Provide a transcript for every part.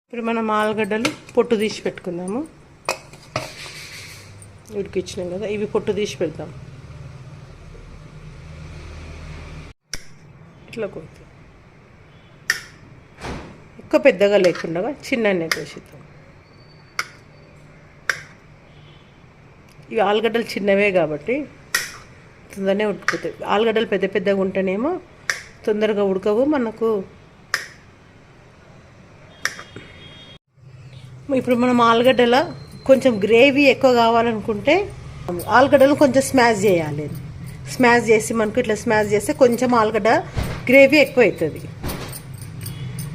ఇప్పుడు మనం ఆలుగడ్డలు పొట్టు తీసి పెట్టుకుందాము. ఉడికిచ్చినాం కదా, ఇవి పొట్టు తీసి పెడతాం. ఇట్లా కొద్ది ఎక్కువ పెద్దగా లేకుండా చిన్ననే కోసిద్దాం. ఇవి ఆలుగడ్డలు చిన్నవే కాబట్టి తొందరనే ఉడికిపోతాయి. ఆలుగడ్డలు పెద్ద పెద్దగా ఉంటేనేమో తొందరగా ఉడకవు మనకు. ఇప్పుడు మనం ఆలుగడ్డల కొంచెం గ్రేవీ ఎక్కువ కావాలనుకుంటే ఆలుగడ్డలు కొంచెం స్మాష్ చేయాలి. స్మాష్ చేసి మనకు ఇట్లా స్మాష్ చేస్తే కొంచెం ఆలుగడ్డ గ్రేవీ ఎక్కువ అవుతుంది.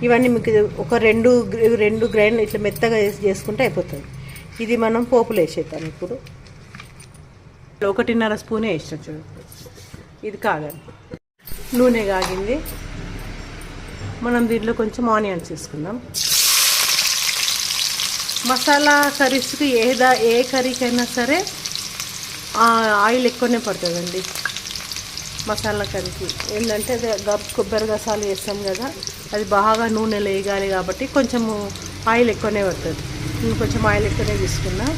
ఇవన్నీ మీకు ఒక రెండు గ్రైండ్ ఇట్లా మెత్తగా చేసుకుంటే అయిపోతుంది. ఇది మనం పోపులు వేసేద్దాం. ఇప్పుడు 1.5 స్పూనే వేసినాం చూడండి. ఇది కాగాలి, నూనె కాగింది. మనం దీంట్లో కొంచెం ఆనియన్స్ వేసుకుందాం. మసాలా కర్రీస్కి ఏ కర్రీకైనా సరే ఆయిల్ ఎక్కువనే పడుతుందండి. మసాలా కర్రీకి ఏంటంటే కొబ్బరి గసాలు వేస్తాం కదా, అది బాగా నూనెలో వేయాలి కాబట్టి కొంచెము ఆయిల్ ఎక్కువనే పడుతుంది. నేను కొంచెం ఆయిల్ ఎక్కువనే తీసుకున్నా.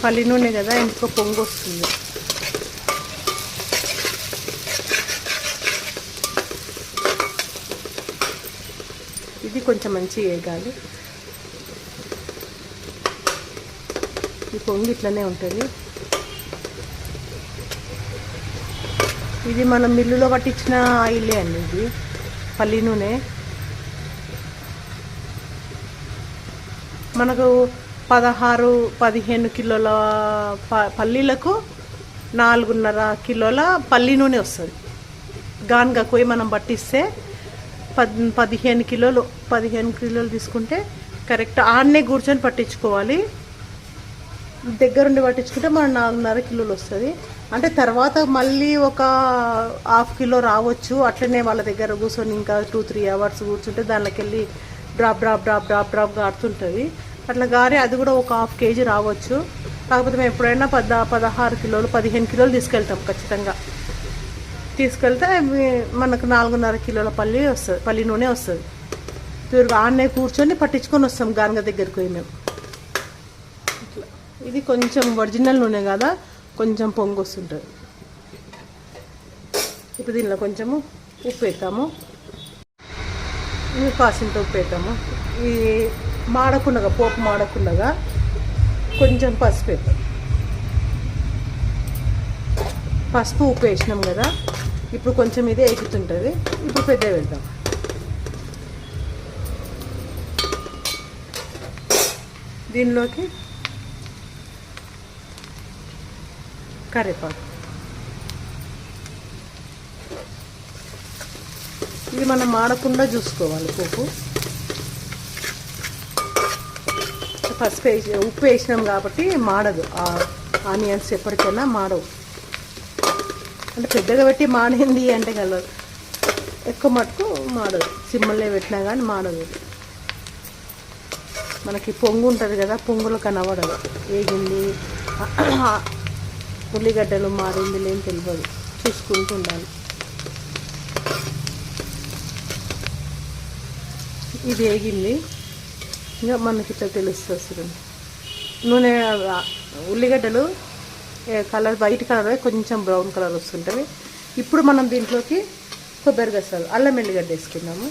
పల్లి నూనె కదా, ఇంకో పొంగు వస్తుంది. ఇది కొంచెం మంచిగా వేగాలి. ఈ పొంగు ఇట్లనే ఉంటుంది. ఇది మనం మిల్లులో పట్టించిన ఆయిలే అండి. ఇది పల్లి నూనె. మనకు 16-15 కిలోల పల్లీలకు 4.5 కిలోల పల్లి నూనె వస్తుంది. గానుగా పోయి మనం పట్టిస్తే 15 కిలోలు తీసుకుంటే కరెక్ట్ ఆడనే కూర్చొని పట్టించుకోవాలి. దగ్గరుండి పట్టించుకుంటే మనం 4.5 కిలోలు వస్తుంది. అంటే తర్వాత మళ్ళీ ఒక 1/2 కిలో రావచ్చు. అట్లనే వాళ్ళ దగ్గర కూర్చొని ఇంకా 2-3 అవర్స్ కూర్చుంటే దానిలోకి వెళ్ళి డ్రాప్ గారుతుంటుంది. అట్లా గారి అది కూడా ఒక 1/2 కేజీ రావచ్చు. కాకపోతే మేము ఎప్పుడైనా 16 కిలోలు 15 కిలోలు తీసుకెళ్తాం ఖచ్చితంగా. తీసుకెళ్తే మనకు 4.5 కిలోల పల్లి నూనె వస్తుంది. తిరుగు ఆన్నే కూర్చొని పట్టించుకొని వస్తాం గానుగ దగ్గరికి పోయి మేము. ఇట్లా ఇది కొంచెం ఒరిజినల్ నూనె కదా, కొంచెం పొంగు వస్తుంటుంది. ఇప్పుడు దీనిలో కొంచెము ఉప్పు వేస్తాము. ఇది కాసింత ఉప్పు వేస్తాము. ఈ పోపు మాడకుండగా కొంచెం పసుపు వేస్తాం. పసుపు ఉప్పు వేసినాం కదా, ఇప్పుడు కొంచెం ఇదే ఎగుతుంటుంది. ఇప్పుడు పెద్ద వేద్దాం. దీనిలోకి కరివేపాకు. ఇది మనం మాడకుండా చూసుకోవాలి. పోపు పసుపు ఉప్పు వేసినాం కాబట్టి మాడదు. ఆనియన్స్ ఎప్పటికైనా మాడవు. అంటే పెద్దగా పెట్టి మాడింది అంటే కలర్ ఎక్కువ మటుకు మాడదు. సిమ్మల్లో పెట్టినా కానీ మాడదు. మనకి పొంగు ఉంటుంది కదా, పొంగులో కనబడదు వేగింది ఉల్లిగడ్డలు మారింది లేని తెలియదు. చూసుకుంటూ ఉండాలి. ఇది వేగింది ఇంకా మనకి ఇట్లా తెలుస్తుంది. నూనె ఉల్లిగడ్డలు కలర్ వైట్ కలర్ కొంచెం బ్రౌన్ కలర్ వస్తుంటుంది. ఇప్పుడు మనం దీంట్లోకి కొబ్బరి గసాలు అల్లం ఎల్లిగడ్డ వేసుకుందాము.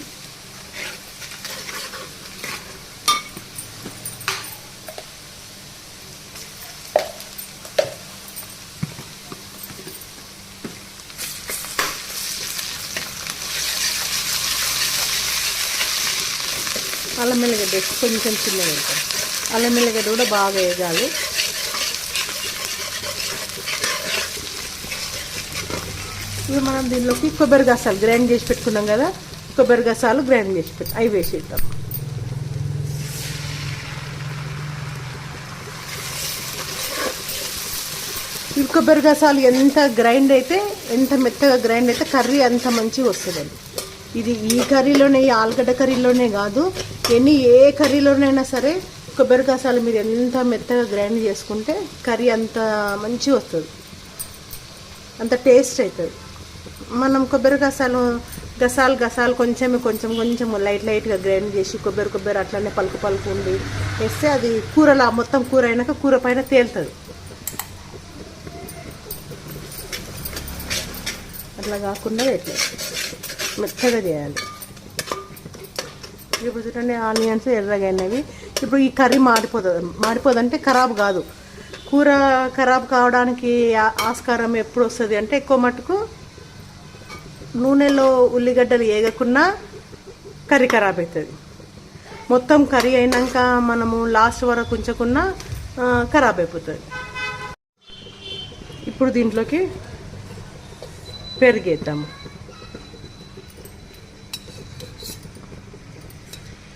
అల్లం ఎల్లిగడ్డ వేసి కొంచెం చిన్నగా వేద్దాం. అల్లం ఎల్లిగడ్డ కూడా బాగా వేగాలి. ఇవి మనం దీనిలోకి కొబ్బరి గసాలు గ్రైండ్ చేసి పెట్టుకున్నాం కదా, కొబ్బరి గసాలు గ్రైండ్ చేసి అవి వేసేద్దాం. ఈ కొబ్బరి గసాలు ఎంత మెత్తగా గ్రైండ్ అయితే కర్రీ అంత మంచిగా వస్తుందండి. ఇది ఈ కర్రీలోనే, ఈ ఆలుగడ్డ కర్రీలోనే కాదు, ఏ కర్రీలోనైనా సరే కొబ్బరి గసాలు మీరు ఎంత మెత్తగా గ్రైండ్ చేసుకుంటే కర్రీ అంత మంచిగా వస్తుంది, అంత టేస్ట్ అవుతుంది. మనం కొబ్బరి గసాలు గసాలు కొంచెం లైట్గా గ్రైండ్ చేసి కొబ్బరి అట్లనే పలుకు ఉండి వేస్తే అది కూరలా మొత్తం కూర అయినాక కూర పైన తేలుతుంది. అట్లా కాకుండా ఇట్లా మెత్తగా చేయాలి. ఇప్పుడు చూడండి ఆనియన్స్ ఎర్రగా అయినవి. ఇప్పుడు ఈ కర్రీ మాడిపోదంటే ఖరాబ్ కాదు. కూర ఖరాబ్ కావడానికి ఆస్కారం ఎప్పుడు వస్తుంది అంటే ఎక్కువ మటుకు నూనెలో ఉల్లిగడ్డలు వేగకున్నా కర్రీ ఖరాబ్ అవుతుంది. మొత్తం కర్రీ అయినాక మనము లాస్ట్ వరకు ఉంచకున్నా ఖరాబ్ అయిపోతుంది. ఇప్పుడు దీంట్లోకి పెరిగేద్దాము.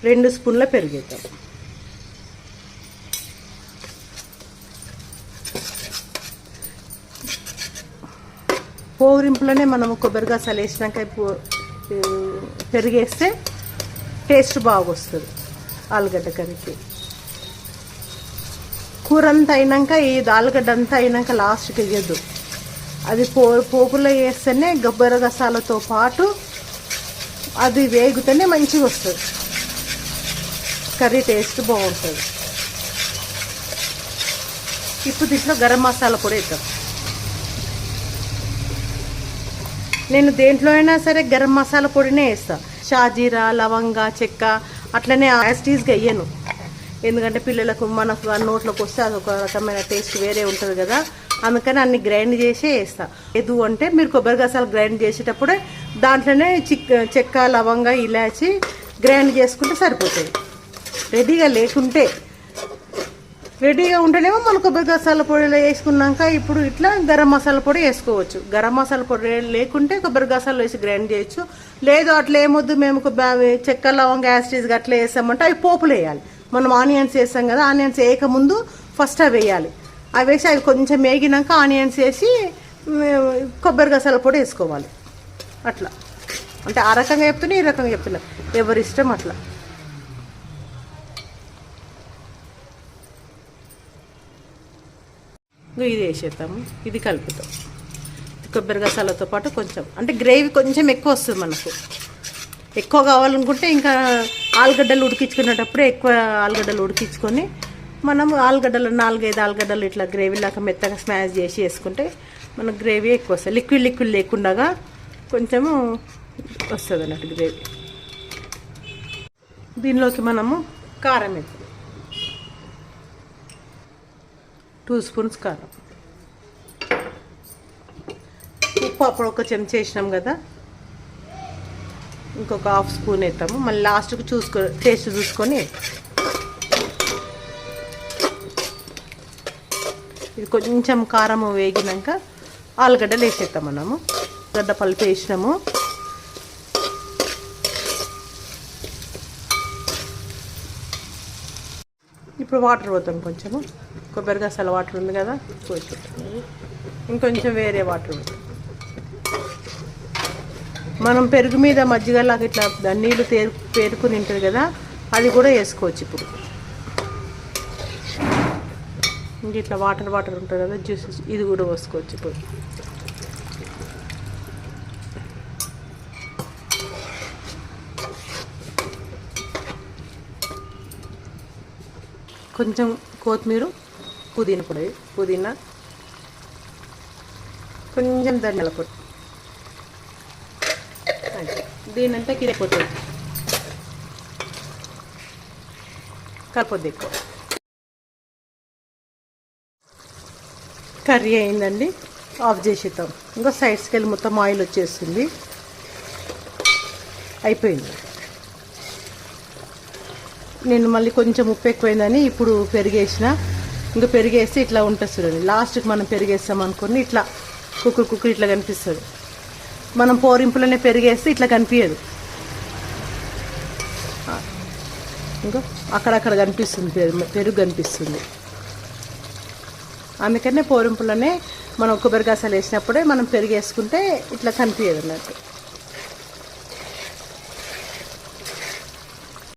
2 స్పూన్ల పెరిగేద్దాం. పోరింపులోనే మనము కొబ్బరి గసాలు వేసినాక పెరిగేస్తే టేస్ట్ బాగా వస్తుంది ఆలుగడ్డ కర్రీకి. కూర అంతా అయినాక ఇది ఆలుగడ్డ అంతా అయినాక లాస్ట్కి వేయద్దు. అది పోపులో వేస్తేనే కొబ్బరి గసాలతో పాటు అది వేగితేనే మంచిగా వస్తుంది, కర్రీ టేస్ట్ బాగుంటుంది. ఇప్పుడు దీంట్లో గరం మసాలా పొడి వేద్దాం. నేను దేంట్లో అయినా సరే గరం మసాలా పొడినే వేస్తాను. షాజీరా, లవంగా, చెక్క అట్లనే యాస్టీస్గా వేయను. ఎందుకంటే పిల్లలకు మనకు నోట్లోకి వస్తే అదొక రకమైన టేస్ట్ వేరే ఉంటుంది కదా, అందుకని అన్ని గ్రైండ్ చేసే వేస్తా. లేదు అంటే మీరు కొబ్బరి గసాలు గ్రైండ్ చేసేటప్పుడే దాంట్లోనే చెక్క, లవంగా, ఇలాచి గ్రైండ్ చేసుకుంటే సరిపోతుంది. రెడీగా ఉంటేనేమో మన కొబ్బరి గసాల పొడిలో వేసుకున్నాక ఇప్పుడు ఇట్లా గరం మసాలా పొడి వేసుకోవచ్చు. గరం మసాలా పొడి లేకుంటే కొబ్బరి గసాలు వేసి గ్రైండ్ చేయొచ్చు. లేదు అట్లా ఏమొద్దు మేము చెక్క, లవంగా, యాస్టీస్గా అట్లా వేసామంటే అవి పోపులు వేయాలి. మనం ఆనియన్స్ వేస్తాం కదా, ఆనియన్స్ వేయకముందు ఫస్ట్ అవి వేయాలి. అవి వేసి అవి కొంచెం వేగినాక ఆనియన్స్ వేసి కొబ్బరి గసాల పొడి వేసుకోవాలి. అట్లా అంటే ఆ రకంగా చెప్తున్నా, ఈ రకంగా చెప్తున్నా, ఎవరి ఇష్టం అట్లా. ఇది వేసేద్దాము, ఇది కలుపుతాం. కొబ్బరి గసాలతో పాటు కొంచెం అంటే గ్రేవీ కొంచెం ఎక్కువ వస్తుంది. మనకు ఎక్కువ కావాలనుకుంటే ఇంకా ఆలుగడ్డలు ఉడికించుకునేటప్పుడు ఎక్కువ ఆలుగడ్డలు ఉడికించుకొని మనం 4-5 ఆలుగడ్డలు ఇట్లా గ్రేవీలాగా మెత్తగా స్మాష్ చేసి వేసుకుంటే మనకు గ్రేవీ ఎక్కువ వస్తుంది. లిక్విడ్ లేకుండా కొంచెము వస్తుంది అన్నట్టు గ్రేవీ. దీనిలోకి మనము కారం వేద్దాం. 2 స్పూన్స్ కారం. ఉప్పు అప్పుడు ఒక చెంచా వేసినాం కదా, ఇంకొక 1/2 స్పూన్ వేస్తాము. మళ్ళీ లాస్ట్కి టేస్ట్ చూసుకొని ఇది కొంచెం కారం వేగినాక ఆలుగడ్డలు వేసేస్తాం. మనము గడ్డ పల్పు వేసినాము. ఇప్పుడు వాటర్ పోతాం. కొంచెము కొబ్బరి గసాల వాటర్ ఉంది కదా, పోసి ఇంకొంచెం వేరే వాటర్ పోతాం. మనం పెరుగు మీద మజ్జిగలాగా ఇట్లా నీళ్ళు పేరుకుని ఉంటుంది కదా, అది కూడా వేసుకోవచ్చు. ఇప్పుడు ఇంక ఇట్లా వాటర్ ఉంటుంది కదా, జ్యూసెస్ ఇది కూడా పోసుకోవచ్చు. ఇప్పుడు కొంచెం కొత్తిమీర, పుదీనా, కొంచెం ధనియాల పొడి, దీనంతా కిరిపోతుంది. కలపొద్దు ఎక్కువ. కర్రీ అయిందండి, ఆఫ్ చేసేద్దాం. ఇంకో సైడ్స్కి వెళ్ళి మొత్తం ఆయిల్ వచ్చేస్తుంది. అయిపోయింది. నేను మళ్ళీ కొంచెం ఉప్పు ఎక్కువైందని ఇప్పుడు పెరిగేసిన. ఇంకా పెరిగేస్తే ఇట్లా ఉంటుంది చూడండి. లాస్ట్కి మనం పెరిగేస్తాం అనుకుని ఇట్లా కుక్కర్ ఇట్లా కనిపిస్తుంది. మనం పోరింపులోనే పెరిగేస్తే ఇట్లా కనిపించదు. ఇంకా అక్కడక్కడ కనిపిస్తుంది, పెరుగు కనిపిస్తుంది. అందుకనే పోరింపులోనే మనం కొబ్బరి గసాలు వేసినప్పుడే మనం పెరిగేసుకుంటే ఇట్లా కనిపించదు అన్నట్టు.